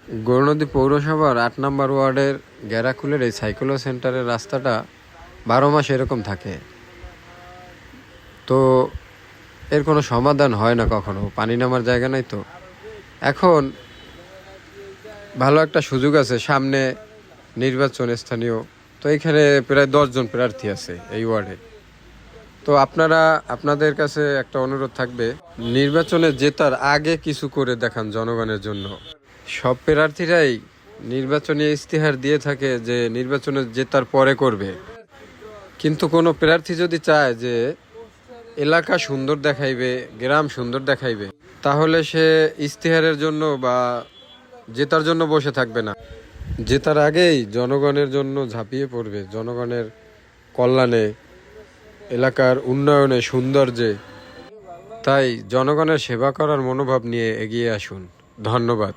গৌরনদী পৌরসভার ৮ নম্বর ওয়ার্ডের গ্যারাকুলের এই সাইকোলো সেন্টারের রাস্তাটা 12 মাস এরকম থাকে। তো এর কোনো সমাধান হয় না কখনো, পানি নামার জায়গা নাই। তো এখন ভালো একটা সুযোগ আছে, সামনে নির্বাচন স্থানীয়। তো এইখানে প্রায় 10 জন প্রার্থী আছে এই ওয়ার্ডে। তো আপনাদের কাছে একটা অনুরোধ থাকবে, নির্বাচনে জেতার আগে কিছু করে দেখান জনগণের জন্য। সব প্রার্থীরাই নির্বাচনী ইস্তেহার দিয়ে থাকে যে নির্বাচনে জেতার পরে করবে, কিন্তু কোনো প্রার্থী যদি চায় যে এলাকা সুন্দর দেখাইবে, গ্রাম সুন্দর দেখাইবে, তাহলে সে ইস্তেহারের জন্য বা জেতার জন্য বসে থাকবে না। জেতার আগেই জনগণের জন্য ঝাঁপিয়ে পড়বে, জনগণের কল্যাণে, এলাকার উন্নয়নে, সৌন্দর্যে। তাই জনগণের সেবা করার মনোভাব নিয়ে এগিয়ে আসুন। ধন্যবাদ।